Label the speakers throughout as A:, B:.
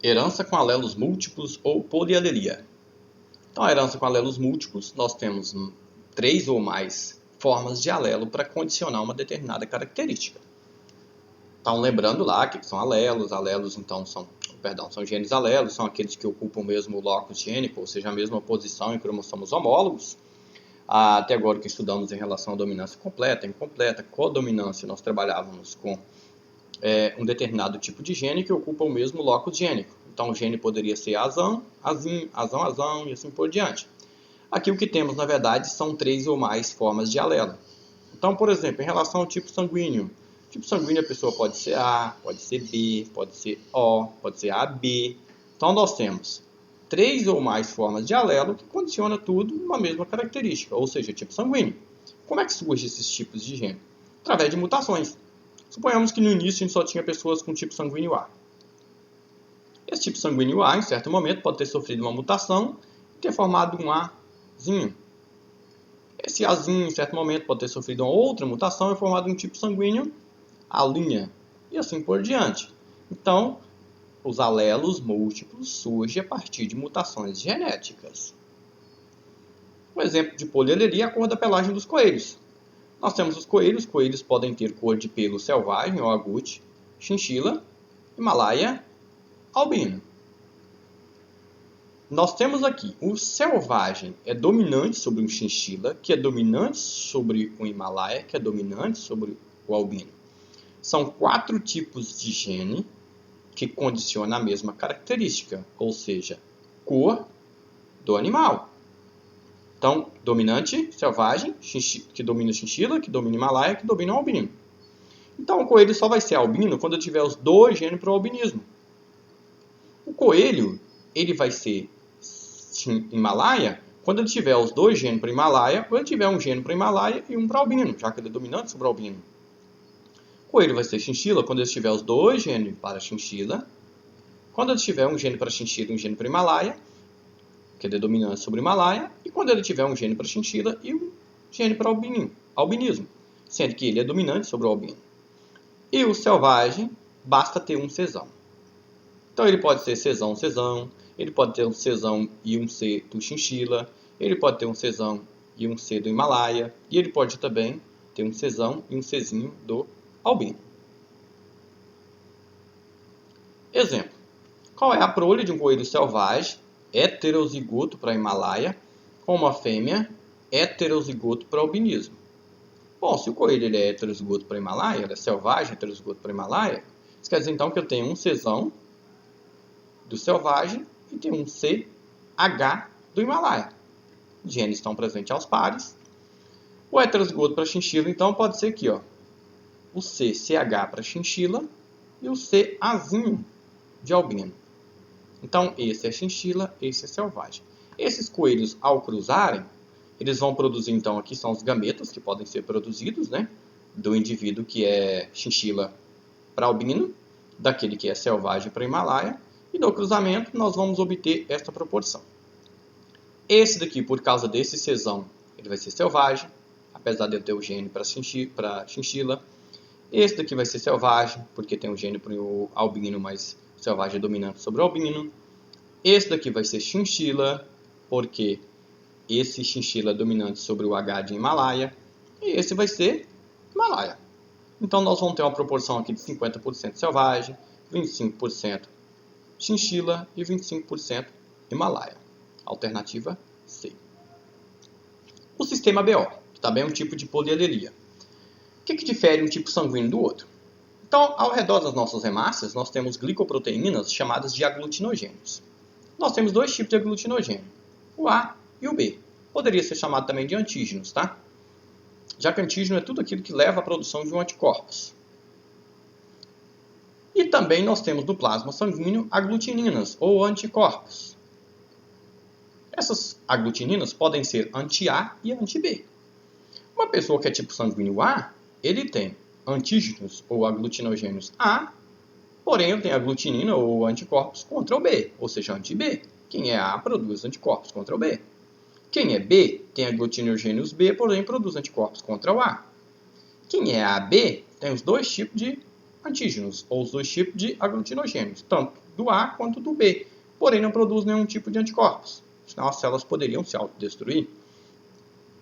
A: Herança com alelos múltiplos ou polialelia. Então, a herança com alelos múltiplos, nós temos 3 ou mais formas de alelo para condicionar uma determinada característica. Então, lembrando lá que são alelos. Alelos, então, são genes alelos, são aqueles que ocupam o mesmo locus gênico, ou seja, a mesma posição em cromossomos homólogos. Até agora que estudamos em relação à dominância completa, incompleta, codominância, nós trabalhávamos com um determinado tipo de gene que ocupa o mesmo locus gênico. Então, o gene poderia ser azão, azim, azão, azão e assim por diante. Aqui o que temos, na verdade, são 3 ou mais formas de alelo. Então, por exemplo, em relação ao tipo sanguíneo, a pessoa pode ser A, pode ser B, pode ser O, pode ser AB. Então, nós temos 3 ou mais formas de alelo que condiciona tudo numa mesma característica, ou seja, tipo sanguíneo. Como é que surgem esses tipos de gene? Através de mutações. Suponhamos que no início a gente só tinha pessoas com tipo sanguíneo A. Esse tipo sanguíneo A, em certo momento, pode ter sofrido uma mutação e ter formado um Azinho. Esse Azinho, em certo momento, pode ter sofrido uma outra mutação e formado um tipo sanguíneo A', e assim por diante. Então, os alelos múltiplos surgem a partir de mutações genéticas. Um exemplo de polialelia é a cor da pelagem dos coelhos. Nós temos os coelhos. Coelhos podem ter cor de pelo selvagem ou agouti, chinchila, himalaia, albino. Nós temos aqui o selvagem é dominante sobre o chinchila, que é dominante sobre o himalaia, que é dominante sobre o albino. São 4 tipos de gene que condicionam a mesma característica, ou seja, cor do animal. Então, dominante, selvagem, que domina chinchila, que domina himalaia, que domina o albino. Então, o coelho só vai ser albino quando ele tiver os 2 genes para o albinismo. O coelho, ele vai ser himalaia quando ele tiver os 2 genes para himalaia, ou ele tiver um gene para himalaia e um para albino, já que ele é dominante sobre o albino. O coelho vai ser chinchila quando ele tiver os 2 genes para chinchila, quando ele tiver um gene para chinchila e um gene para himalaia, que ele é dominante sobre o himalaia, e quando ele tiver um gene para chinchila e um gene para albinismo, sendo que ele é dominante sobre o albino. E o selvagem, basta ter um Czão. Então ele pode ser Czão, ele pode ter um Czão e um C do chinchila, ele pode ter um Czão e um C do himalaia, e ele pode também ter um Czão e um Czinho do albino. Exemplo. Qual é a prole de um coelho selvagem heterozigoto para Himalaia com uma fêmea heterozigoto para albinismo? Bom, se o coelho ele é heterozigoto para Himalaia, ele é selvagem heterozigoto para Himalaia, isso quer dizer então que eu tenho um Czão do selvagem e tenho um CH do Himalaia. Os genes estão presentes aos pares. O heterozigoto para chinchila, então, pode ser aqui, ó, o CH para chinchila e o Cazinho de albino. Então, esse é chinchila, esse é selvagem. Esses coelhos, ao cruzarem, eles vão produzir, então, aqui são os gametas que podem ser produzidos, né? Do indivíduo que é chinchila para albino, daquele que é selvagem para Himalaia, e no cruzamento nós vamos obter esta proporção. Esse daqui, por causa desse Czão, ele vai ser selvagem, apesar de eu ter o gene para chinchila. Esse daqui vai ser selvagem, porque tem o gene para o albino, mas selvagem é dominante sobre o albino. Esse daqui vai ser chinchila, porque esse chinchila é dominante sobre o H de Himalaia. E esse vai ser Himalaia. Então, nós vamos ter uma proporção aqui de 50% selvagem, 25% chinchila e 25% Himalaia. Alternativa C. O sistema BO, que também é um tipo de polialelia. O que difere um tipo sanguíneo do outro? Então, ao redor das nossas hemácias, nós temos glicoproteínas chamadas de aglutinogênios. Nós temos 2 tipos de aglutinogênio, o A e o B. Poderia ser chamado também de antígenos, tá? Já que antígeno é tudo aquilo que leva à produção de um anticorpos. E também nós temos no plasma sanguíneo aglutininas, ou anticorpos. Essas aglutininas podem ser anti-A e anti-B. Uma pessoa que é tipo sanguíneo A, ele tem antígenos ou aglutinogênios A, porém ele tem aglutinina ou anticorpos contra o B, ou seja, anti-B. Quem é A produz anticorpos contra o B. Quem é B tem aglutinogênios B, porém produz anticorpos contra o A. Quem é AB tem os 2 tipos de antígenos, ou os dois tipos de aglutinogênios, tanto do A quanto do B, porém não produz nenhum tipo de anticorpos, senão as células poderiam se autodestruir.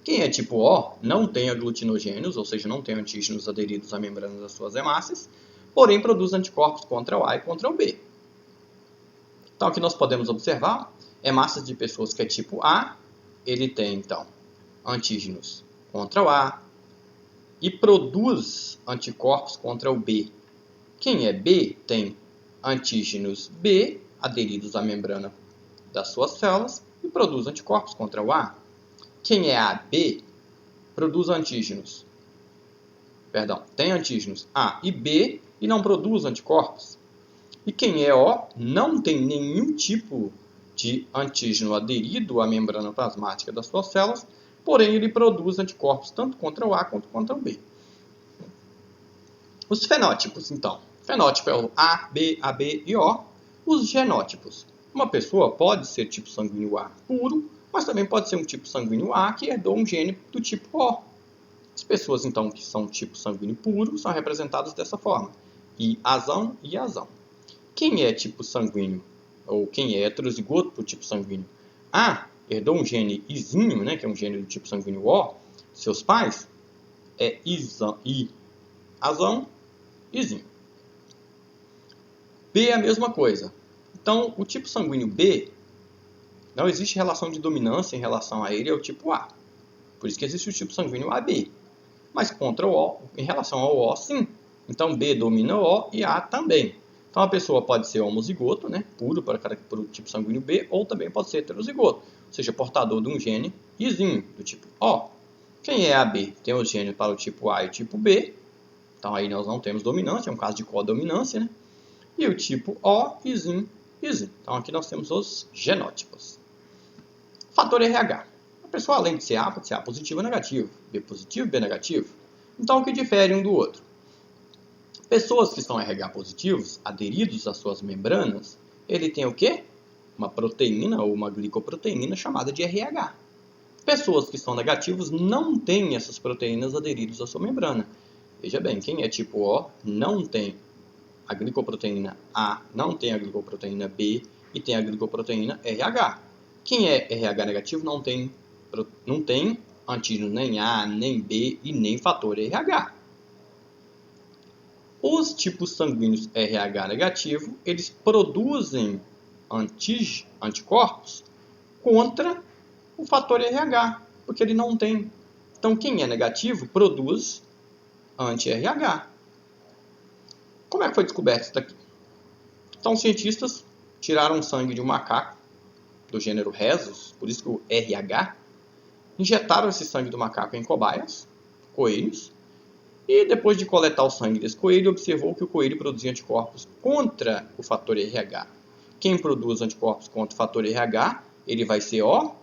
A: Quem é tipo O não tem aglutinogênios, ou seja, não tem antígenos aderidos à membrana das suas hemácias, porém produz anticorpos contra o A e contra o B. Então, aqui nós podemos observar hemácias de pessoas que é tipo A, ele tem, então, antígenos contra o A e produz anticorpos contra o B. Quem é B tem antígenos B aderidos à membrana das suas células e produz anticorpos contra o A. Quem é AB produz antígenos, tem antígenos A e B e não produz anticorpos. E quem é O não tem nenhum tipo de antígeno aderido à membrana plasmática das suas células, porém ele produz anticorpos tanto contra o A quanto contra o B. Os fenótipos, então. Fenótipo é o A, B, AB e O. Os genótipos. Uma pessoa pode ser tipo sanguíneo A puro, mas também pode ser um tipo sanguíneo A que herdou um gene do tipo O. As pessoas, então, que são tipo sanguíneo puro são representadas dessa forma. I-azão e azão. Quem é tipo sanguíneo, ou quem é heterozigoto para o tipo sanguíneo A, herdou um gene Izinho, né, que é um gene do tipo sanguíneo O, seus pais, é I-azão, Izinho. B é a mesma coisa. Então, o tipo sanguíneo B, não existe relação de dominância em relação a ele, é o tipo A. Por isso que existe o tipo sanguíneo AB. Mas contra o O, em relação ao O, sim. Então, B domina o O e A também. Então, a pessoa pode ser homozigoto, né, puro para o tipo sanguíneo B, ou também pode ser heterozigoto, ou seja, portador de um gene Izinho, do tipo O. Quem é AB? Tem os genes para o tipo A e o tipo B. Então, aí nós não temos dominância, é um caso de codominância, né? E o tipo O, Izinho, Izinho. Então, aqui nós temos os genótipos. Fator RH. A pessoa, além de ser A, pode ser A positivo ou negativo, B positivo, B negativo. Então, o que difere um do outro? Pessoas que são RH positivos, aderidos às suas membranas, ele tem o quê? Uma proteína ou uma glicoproteína chamada de RH. Pessoas que são negativos não têm essas proteínas aderidas à sua membrana. Veja bem, quem é tipo O não tem a glicoproteína A, não tem a glicoproteína B e tem a glicoproteína RH. Quem é RH negativo não tem antígeno nem A, nem B e nem fator RH. Os tipos sanguíneos RH negativo, eles produzem anticorpos contra o fator RH, porque ele não tem. Então, quem é negativo produz anti-RH. Como é que foi descoberto isso daqui? Então, os cientistas tiraram sangue de um macaco do gênero Rhesus, por isso que o RH, injetaram esse sangue do macaco em cobaias, coelhos, e depois de coletar o sangue desse coelho, observou que o coelho produzia anticorpos contra o fator RH. Quem produz anticorpos contra o fator RH, ele vai ser O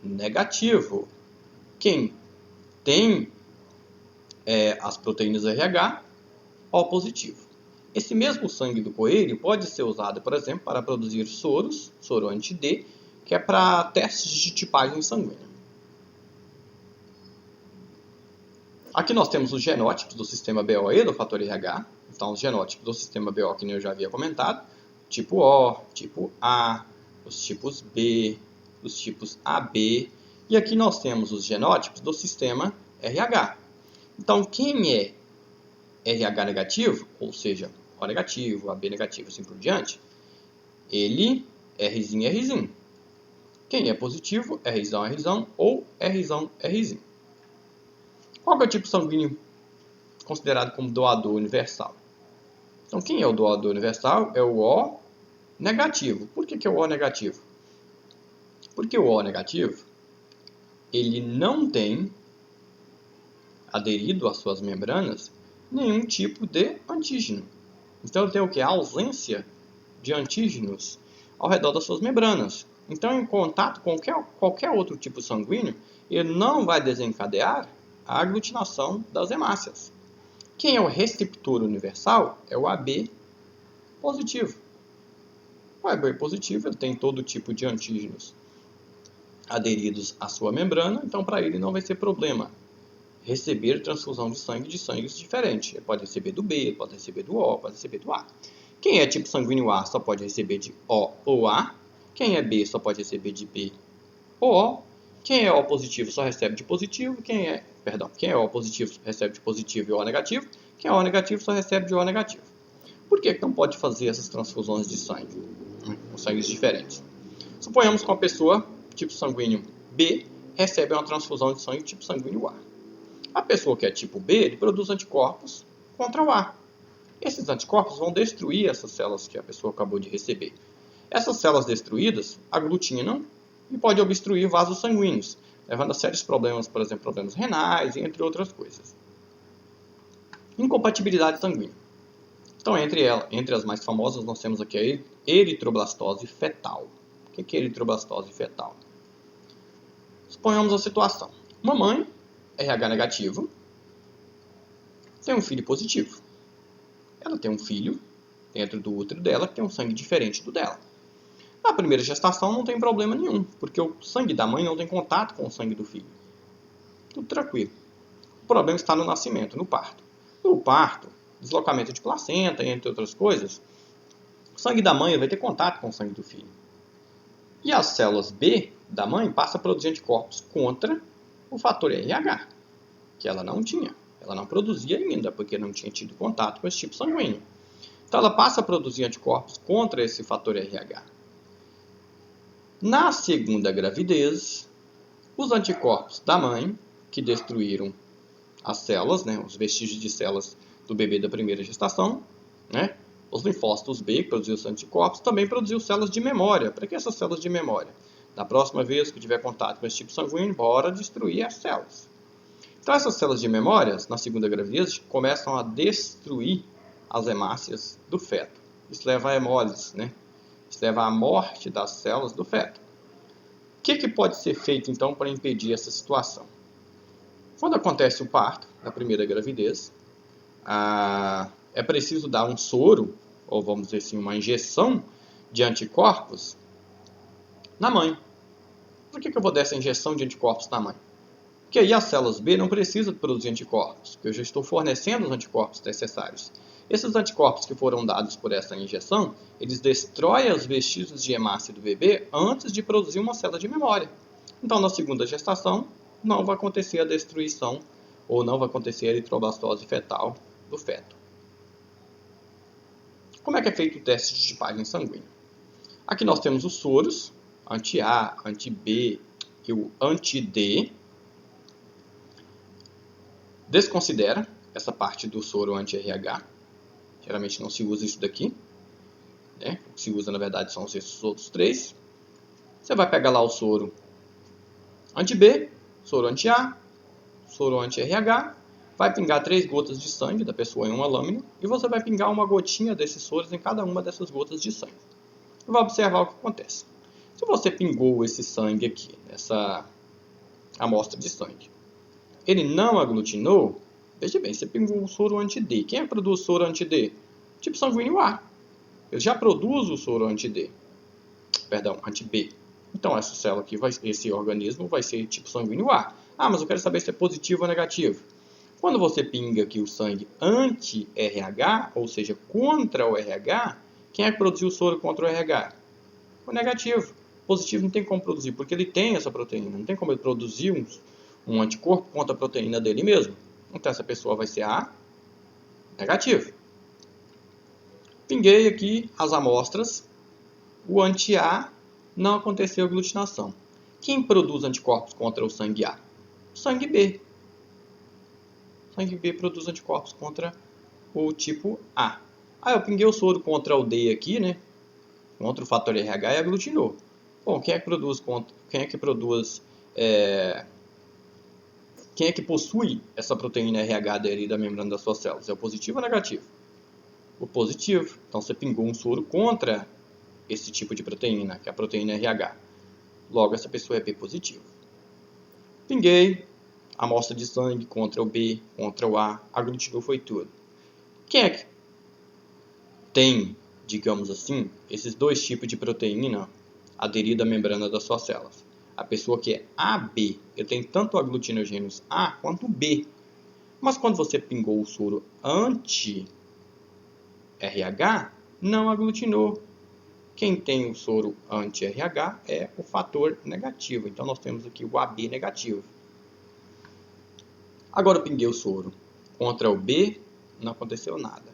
A: negativo. Quem tem as proteínas RH, O positivo. Esse mesmo sangue do coelho pode ser usado, por exemplo, para produzir soro anti-D, que é para testes de tipagem sanguínea. Aqui nós temos os genótipos do sistema BO e do fator RH. Então, os genótipos do sistema BO, que eu já havia comentado, tipo O, tipo A, os tipos B, os tipos AB. E aqui nós temos os genótipos do sistema RH. Então, quem é RH negativo, ou seja, O negativo, AB negativo, assim por diante, ele é Rzinho, Rzinho. Quem é positivo, Rzão, Rzão ou Rzão, Rzinho. Qual é o tipo sanguíneo considerado como doador universal? Então, quem é o doador universal? É o O negativo. Por que é o O negativo? Porque o O negativo, ele não tem aderido às suas membranas nenhum tipo de antígeno. Então, ele tem o que? A ausência de antígenos ao redor das suas membranas. Então, em contato com qualquer outro tipo sanguíneo, ele não vai desencadear a aglutinação das hemácias. Quem é o receptor universal é o AB positivo. O AB positivo ele tem todo tipo de antígenos aderidos à sua membrana, então para ele não vai ser problema receber transfusão de sangues diferentes. Ele pode receber do B, pode receber do O, pode receber do A. Quem é tipo sanguíneo A só pode receber de O ou A. Quem é B só pode receber de B ou O. Quem é O positivo só recebe de positivo. Quem é O positivo recebe de positivo e O negativo. Quem é O negativo só recebe de O negativo. Por que não pode fazer essas transfusões de sangue com sangues diferentes? Suponhamos que uma pessoa tipo sanguíneo B recebe uma transfusão de sangue tipo sanguíneo A. A pessoa que é tipo B, ele produz anticorpos contra o A. Esses anticorpos vão destruir essas células que a pessoa acabou de receber. Essas células destruídas aglutinam e podem obstruir vasos sanguíneos, levando a sérios problemas, por exemplo, problemas renais, entre outras coisas. Incompatibilidade sanguínea. Então, entre as mais famosas, nós temos aqui a eritroblastose fetal. O que é eritroblastose fetal? Suponhamos a situação. Uma mãe, RH negativo, tem um filho positivo. Ela tem um filho dentro do útero dela que tem um sangue diferente do dela. Na primeira gestação não tem problema nenhum, porque o sangue da mãe não tem contato com o sangue do filho. Tudo tranquilo. O problema está no nascimento, no parto. No parto, deslocamento de placenta, entre outras coisas, o sangue da mãe vai ter contato com o sangue do filho. E as células B da mãe passam a produzir anticorpos contra o fator RH, que ela não tinha. Ela não produzia ainda, porque não tinha tido contato com esse tipo sanguíneo. Então ela passa a produzir anticorpos contra esse fator RH. Na segunda gravidez, os anticorpos da mãe, que destruíram as células, os vestígios de células do bebê da primeira gestação, os linfócitos B, que produziram os anticorpos, também produziram células de memória. Para que essas células de memória? Da próxima vez que tiver contato com esse tipo sanguíneo, bora destruir as células. Então essas células de memória, na segunda gravidez, começam a destruir as hemácias do feto. Isso leva a hemólise, Isso leva à morte das células do feto. O que pode ser feito, então, para impedir essa situação? Quando acontece o parto, na primeira gravidez, é preciso dar um soro, ou vamos dizer assim, uma injeção de anticorpos na mãe. Por que eu vou dar essa injeção de anticorpos na mãe? Porque aí as células B não precisam produzir anticorpos, porque eu já estou fornecendo os anticorpos necessários. Esses anticorpos que foram dados por essa injeção, eles destroem os vestígios de hemácia do bebê antes de produzir uma célula de memória. Então, na segunda gestação, não vai acontecer a destruição ou não vai acontecer a eritroblastose fetal do feto. Como é que é feito o teste de tipagem sanguínea? Aqui nós temos os soros, anti-A, anti-B e o anti-D. Desconsidera essa parte do soro anti-RH. Geralmente não se usa isso daqui. O que se usa, na verdade, são esses outros três. Você vai pegar lá o soro anti-B, soro anti-A, soro anti-RH. Vai pingar 3 gotas de sangue da pessoa em uma lâmina. E você vai pingar uma gotinha desses soros em cada uma dessas gotas de sangue. E vai observar o que acontece. Se você pingou esse sangue aqui, essa amostra de sangue, ele não aglutinou, veja bem, você pingou o soro anti-D. Quem é que produz soro anti-D? Tipo sanguíneo A. Ele já produz o soro anti-D. Perdão, anti-B. Então, essa célula aqui, esse organismo vai ser tipo sanguíneo A. Ah, mas eu quero saber se é positivo ou negativo. Quando você pinga aqui o sangue anti-RH, ou seja, contra o RH, quem é que produziu o soro contra o RH? O negativo. O positivo não tem como produzir, porque ele tem essa proteína. Não tem como ele produzir um anticorpo contra a proteína dele mesmo. Então, essa pessoa vai ser A negativo. Pinguei aqui as amostras. O anti-A não aconteceu aglutinação. Quem produz anticorpos contra o sangue A? O sangue B. O sangue B produz anticorpos contra o tipo A. Eu pinguei o soro contra o D aqui, contra o fator RH e aglutinou. Bom, quem é que possui essa proteína RH aderida à membrana das suas células? É o positivo ou o negativo? O positivo. Então, você pingou um soro contra esse tipo de proteína, que é a proteína RH. Logo, essa pessoa é B positivo. Pinguei amostra de sangue contra o B, contra o A, aglutinou, foi tudo. Quem é que tem, digamos assim, esses dois tipos de proteína aderida à membrana das suas células? A pessoa que é AB, ele tem tanto aglutinogênios A quanto B. Mas quando você pingou o soro anti-RH, não aglutinou. Quem tem o soro anti-RH é o fator negativo. Então, nós temos aqui o AB negativo. Agora, eu pinguei o soro contra o B, não aconteceu nada.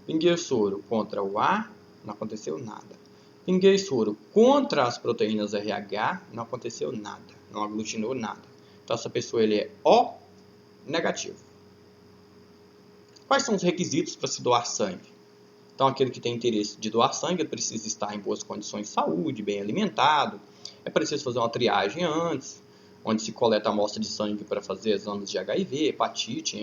A: Pinguei o soro contra o A, não aconteceu nada. Pinguei soro contra as proteínas RH, não aconteceu nada. Não aglutinou nada. Então, essa pessoa ele é O negativo. Quais são os requisitos para se doar sangue? Então, aquele que tem interesse de doar sangue precisa estar em boas condições de saúde, bem alimentado. É preciso fazer uma triagem antes, onde se coleta a amostra de sangue para fazer exames de HIV, hepatite,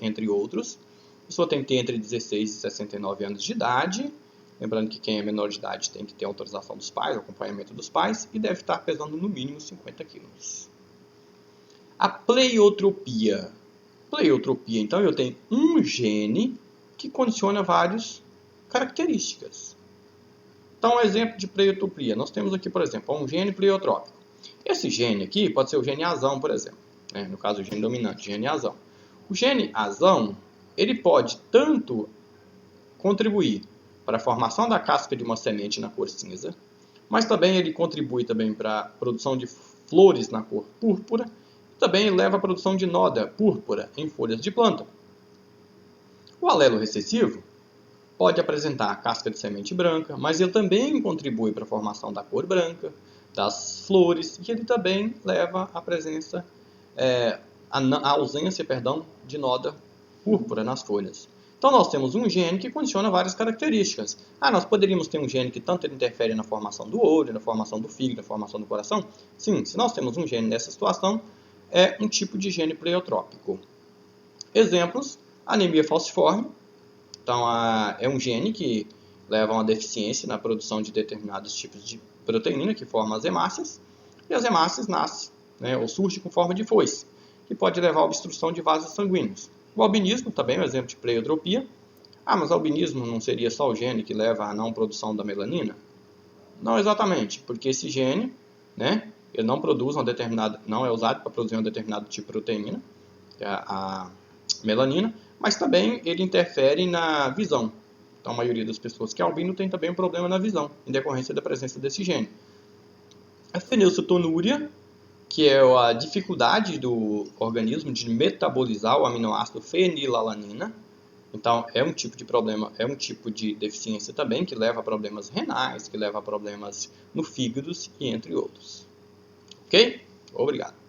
A: entre outros. A pessoa tem que ter entre 16 e 69 anos de idade. Lembrando que quem é menor de idade tem que ter autorização dos pais, acompanhamento dos pais, e deve estar pesando no mínimo 50 quilos. A pleiotropia. Pleiotropia, então, eu tenho um gene que condiciona várias características. Então, um exemplo de pleiotropia. Nós temos aqui, por exemplo, um gene pleiotrópico. Esse gene aqui pode ser o gene azão, por exemplo. No caso, o gene dominante, gene azão. O gene azão, ele pode tanto contribuir para a formação da casca de uma semente na cor cinza, mas também ele contribui também para a produção de flores na cor púrpura, e também leva à produção de nóda púrpura em folhas de planta. O alelo recessivo pode apresentar a casca de semente branca, mas ele também contribui para a formação da cor branca, das flores, e ele também leva à presença, à ausência, de nóda púrpura nas folhas. Então, nós temos um gene que condiciona várias características. Nós poderíamos ter um gene que tanto ele interfere na formação do olho, na formação do fígado, na formação do coração? Sim, se nós temos um gene nessa situação, é um tipo de gene pleiotrópico. Exemplos, anemia falciforme. Então, é um gene que leva a uma deficiência na produção de determinados tipos de proteína que formam as hemácias. E as hemácias nascem, ou surgem com forma de foice, que pode levar à obstrução de vasos sanguíneos. O albinismo também é um exemplo de pleiotropia. Mas o albinismo não seria só o gene que leva à não produção da melanina? Não exatamente, porque esse gene, ele não produz não é usado para produzir um determinado tipo de proteína, que é a melanina, mas também ele interfere na visão. Então, a maioria das pessoas que é albino tem também um problema na visão, em decorrência da presença desse gene. A fenilcetonúria, que é a dificuldade do organismo de metabolizar o aminoácido fenilalanina. Então, é um tipo de problema, é um tipo de deficiência também que leva a problemas renais, que leva a problemas no fígado e entre outros. Ok? Obrigado.